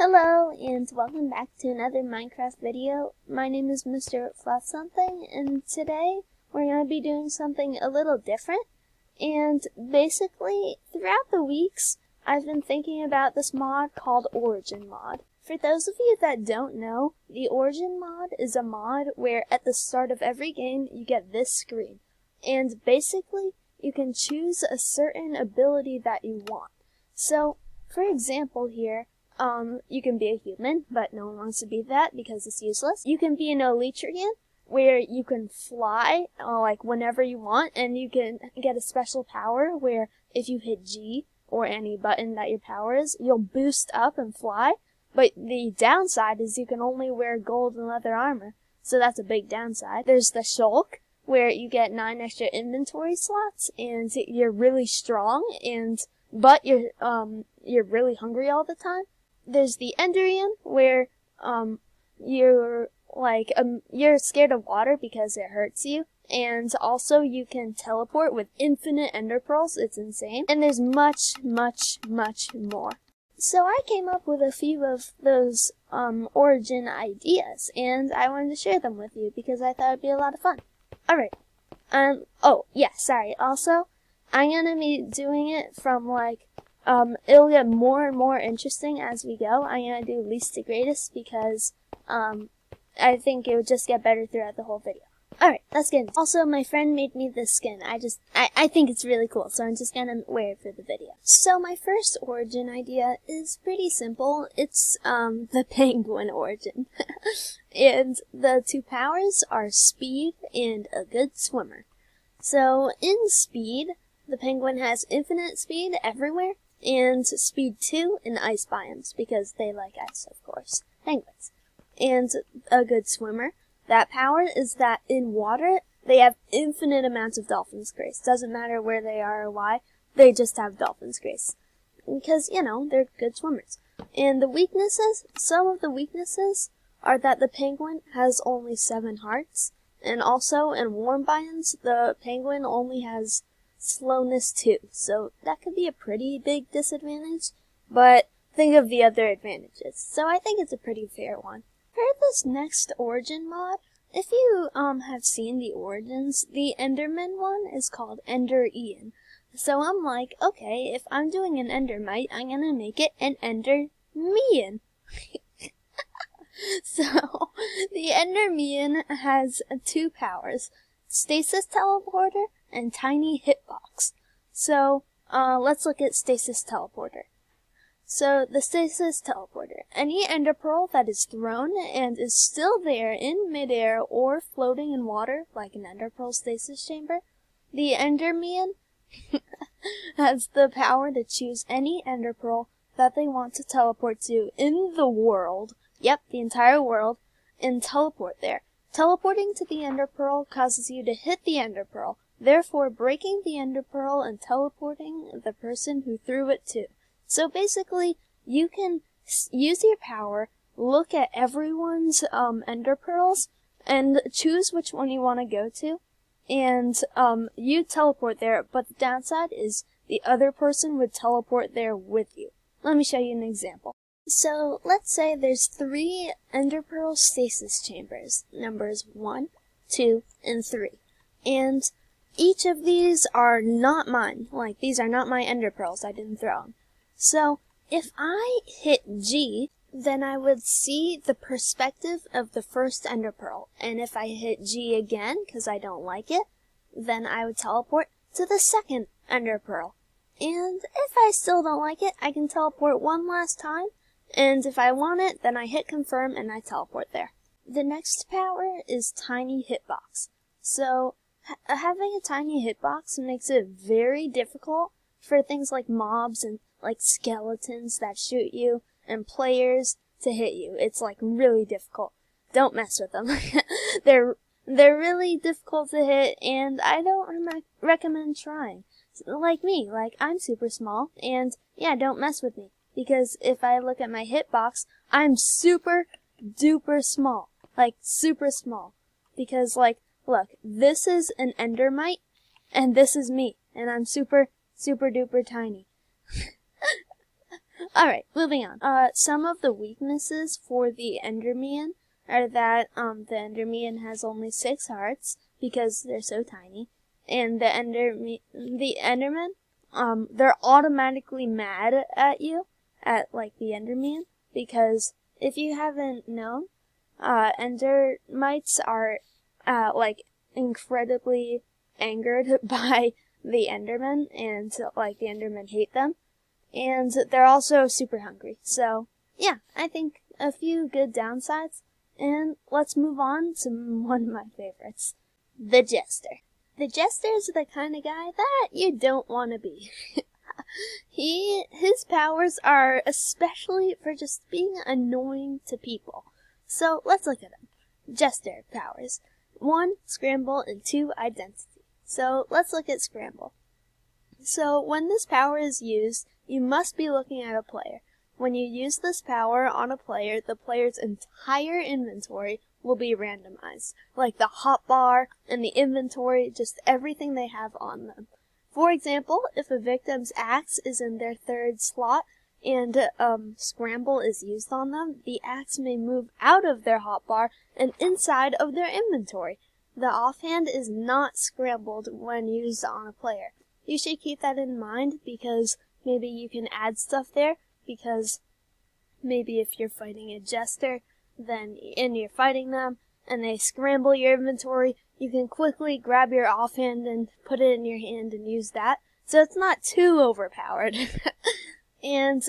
Hello, and welcome back to another Minecraft video. My name is Mr. Fluff Something, and today we're going to be doing something a little different. And basically, throughout the weeks, I've been thinking about this mod called Origin mod. For those of you that don't know, the Origin mod is a mod where at the start of every game, you get this screen. And basically, you can choose a certain ability that you want. So, for example here, you can be a human, but no one wants to be that because it's useless. You can be an Elytrian, where you can fly, like, whenever you want, and you can get a special power where if you hit G, or any button that your power is, you'll boost up and fly. But the downside is you can only wear gold and leather armor, so that's a big downside. There's the Shulk, where you get 9 extra inventory slots, and you're really strong, but you're really hungry all the time. There's the Endermian, where you're scared of water because it hurts you, and also you can teleport with infinite ender pearls. It's insane. And there's much, much, much more. So I came up with a few of those origin ideas, and I wanted to share them with you because I thought it'd be a lot of fun. Alright. Oh, yeah, sorry. Also, I'm gonna be doing it from, it'll get more and more interesting as we go. I'm gonna do least to greatest because, I think it would just get better throughout the whole video. Alright, let's get into it. Also, my friend made me this skin. I think it's really cool, so I'm just gonna wear it for the video. So my first origin idea is pretty simple. It's, the penguin origin. And the two powers are speed and a good swimmer. So, in speed, the penguin has infinite speed everywhere, and speed 2 in ice biomes, because they like ice, of course. Penguins. And a good swimmer. That power is that in water, they have infinite amounts of dolphin's grace. Doesn't matter where they are or why, they just have dolphin's grace. Because, they're good swimmers. And the weaknesses, some of the weaknesses are that the penguin has only 7 hearts, and also in warm biomes, the penguin only has slowness 2, so that could be a pretty big disadvantage, but think of the other advantages. So I think it's a pretty fair one. For this next origin mod, if you have seen the origins, the Enderman one is called Endermian. So I'm like, okay, if I'm doing an Endermite, I'm gonna make it an Endermian. So, the Endermian has 2 powers, Stasis Teleporter and Tiny Hitbox. So, let's look at Stasis Teleporter. So, the Stasis Teleporter. Any Ender Pearl that is thrown and is still there in midair or floating in water, like an Ender Pearl Stasis Chamber, the Endermian has the power to choose any Ender Pearl that they want to teleport to in the world. Yep, the entire world, and teleport there. Teleporting to the Ender Pearl causes you to hit the Ender Pearl, therefore breaking the Ender Pearl and teleporting the person who threw it too. So basically, you can use your power, look at everyone's Ender Pearls, and choose which one you want to go to, and you teleport there, but the downside is the other person would teleport there with you. Let me show you an example. So, let's say there's 3 Ender Pearl Stasis Chambers, numbers 1, 2, and 3. And each of these are not mine. Like, these are not my Ender Pearls, I didn't throw them. So, if I hit G, then I would see the perspective of the first Ender Pearl. And if I hit G again, because I don't like it, then I would teleport to the second Ender Pearl. And if I still don't like it, I can teleport one last time. And if I want it, then I hit confirm and I teleport there. The next power is Tiny Hitbox. So, having a tiny hitbox makes it very difficult for things like mobs and like skeletons that shoot you and players to hit you. It's like really difficult. Don't mess with them. They're really difficult to hit, and I don't recommend trying. Like me, I'm super small, and yeah, don't mess with me. Because if I look at my hitbox, I'm super duper small. Super small. Because, look, this is an Endermite, and this is me. And I'm super, super duper tiny. Alright, moving on. Some of the weaknesses for the Endermian are that, the Endermian has only 6 hearts, because they're so tiny, and the Enderman, they're automatically mad at you, at, like, the Enderman, because if you haven't known, Endermites are, like, incredibly angered by the Endermen, and, like, the Endermen hate them, and they're also super hungry. So, yeah, I think a few good downsides, and let's move on to one of my favorites, the Jester. The Jester is the kind of guy that you don't want to be. His powers are especially for just being annoying to people. So let's look at them. Jester powers. 1, scramble, and 2, identity. So let's look at scramble. So when this power is used, you must be looking at a player. When you use this power on a player, the player's entire inventory will be randomized. Like the hotbar and the inventory, just everything they have on them. For example, if a victim's axe is in their 3rd slot and scramble is used on them, the axe may move out of their hotbar and inside of their inventory. The offhand is not scrambled when used on a player. You should keep that in mind because maybe you can add stuff there, because maybe if you're fighting a Jester, and you're fighting them, and they scramble your inventory, you can quickly grab your offhand and put it in your hand and use that, so it's not too overpowered. And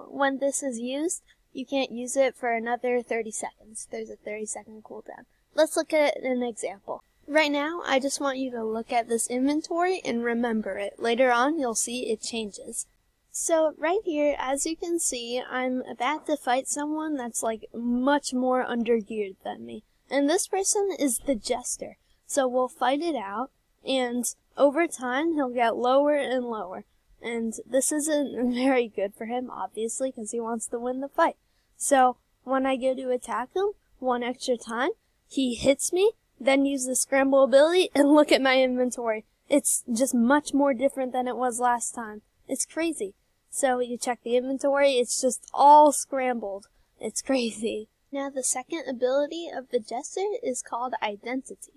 when this is used, you can't use it for another 30 seconds. There's a 30-second cooldown. Let's look at an example. Right now, I just want you to look at this inventory and remember it. Later on, you'll see it changes. So, right here, as you can see, I'm about to fight someone that's, like, much more undergeared than me. And this person is the Jester. So we'll fight it out, and over time, he'll get lower and lower. And this isn't very good for him, obviously, because he wants to win the fight. So, when I go to attack him, one extra time, he hits me, then use the scramble ability, and look at my inventory. It's just much more different than it was last time. It's crazy. So you check the inventory, it's just all scrambled. It's crazy. Now the second ability of the Jester is called Identity.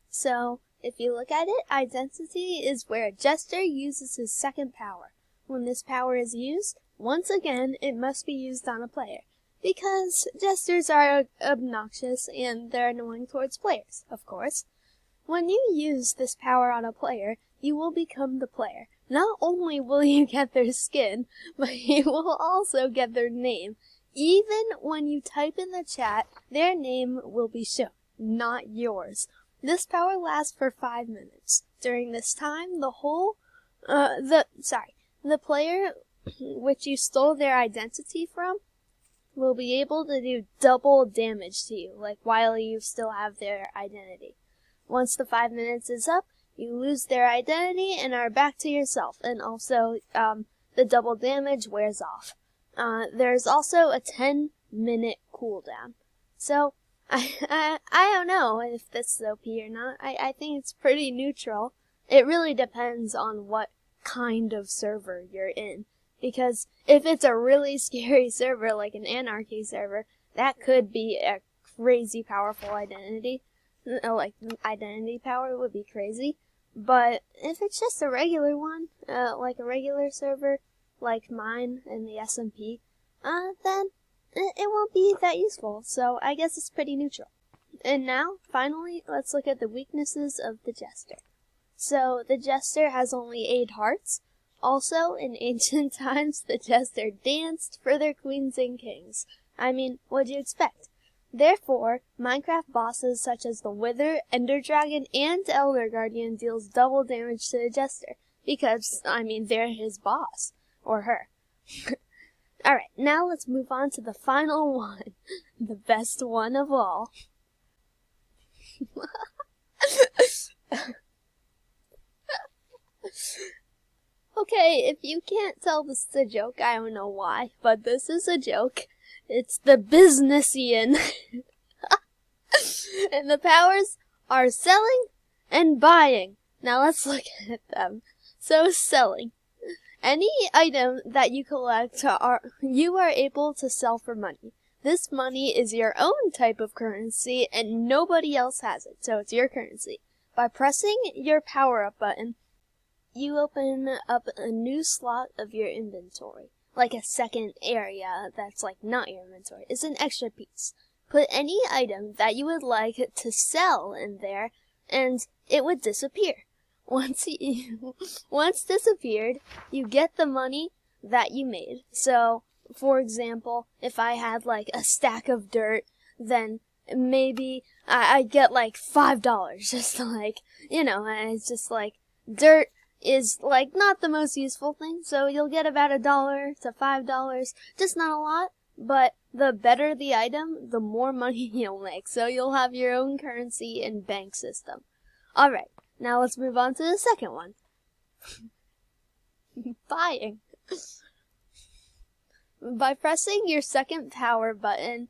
So, if you look at it, Identity is where a Jester uses his second power. When this power is used, once again, it must be used on a player. Because Jesters are obnoxious and they're annoying towards players, of course. When you use this power on a player, you will become the player. Not only will you get their skin, but you will also get their name. Even when you type in the chat, their name will be shown, not yours. This power lasts for 5 minutes. During this time, the player which you stole their identity from will be able to do double damage to you, like while you still have their identity. Once the 5 minutes is up, you lose their identity and are back to yourself, and also the double damage wears off. There's also a 10-minute cooldown. So, I don't know if this is OP or not. I think it's pretty neutral. It really depends on what kind of server you're in. Because if it's a really scary server, like an anarchy server, that could be a crazy powerful identity. Like, identity power would be crazy. But if it's just a regular one, like a regular server, like mine in the SMP, then it won't be that useful. So I guess it's pretty neutral. And now, finally, let's look at the weaknesses of the Jester. So, the Jester has only 8 hearts. Also, in ancient times, the Jester danced for their queens and kings. I mean, what'd you expect? Therefore, Minecraft bosses such as the Wither, Ender Dragon, and Elder Guardian deals double damage to the Jester. Because, I mean, they're his boss. Or her. Alright, now let's move on to the final one. The best one of all. Okay, if you can't tell this is a joke, I don't know why, but this is a joke. It's the Businessian. And the powers are selling and buying. Now let's look at them. So, selling. Any item that you collect you are able to sell for money. This money is your own type of currency and nobody else has it, so it's your currency. By pressing your power-up button, you open up a new slot of your inventory. Like a second area that's like not your inventory. It's an extra piece. Put any item that you would like to sell in there and it would disappear. Once disappeared, you get the money that you made. So, for example, if I had like a stack of dirt, then maybe I'd get like $5, just like, and it's just like, dirt is like not the most useful thing, so you'll get about $1 to $5, just not a lot, but the better the item, the more money you'll make, so you'll have your own currency and bank system. Alright, now let's move on to the second one. Buying. By pressing your second power button,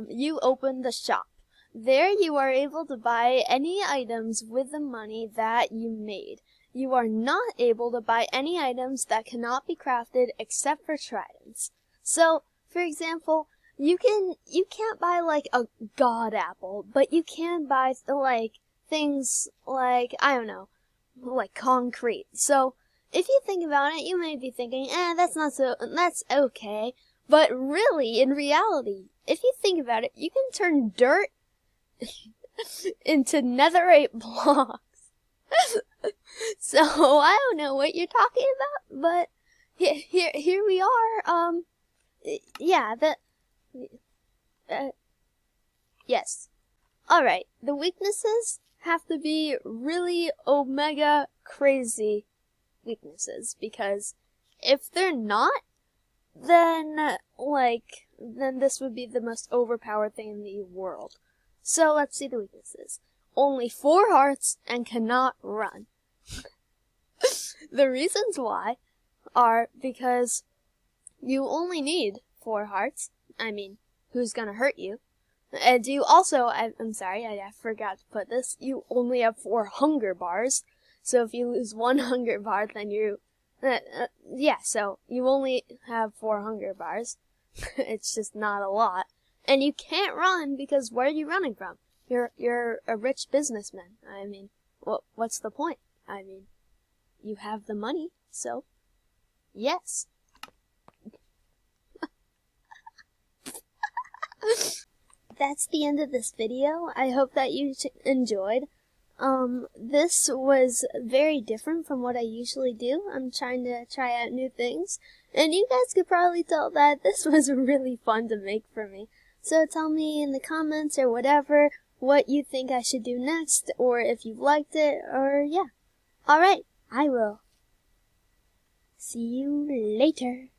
you open the shop. There you are able to buy any items with the money that you made. You are not able to buy any items that cannot be crafted except for tridents. So, for example, you can't buy like a god apple, but you can buy like things like, I don't know, like concrete. So, if you think about it, you may be thinking, that's okay. But really, in reality, if you think about it, you can turn dirt into netherite blocks. So, I don't know what you're talking about, but here we are. Yeah, yes. Alright, the weaknesses have to be really omega crazy weaknesses, because if they're not, then this would be the most overpowered thing in the world. So let's see the weaknesses. Only 4 hearts and cannot run. The reasons why are because you only need 4 hearts. I mean, who's gonna hurt you? And you also, I'm sorry, I forgot to put this, you only have 4 hunger bars. So if you lose 1 hunger bar, then so you only have 4 hunger bars. It's just not a lot. And you can't run because where are you running from? You're a rich businessman. I mean, what's the point? I mean, you have the money, so yes. That's the end of this video. I hope that you enjoyed. This was very different from what I usually do. I'm trying to try out new things. And you guys could probably tell that this was really fun to make for me. So tell me in the comments or whatever what you think I should do next, or if you liked it, or yeah. Alright, I will see you later.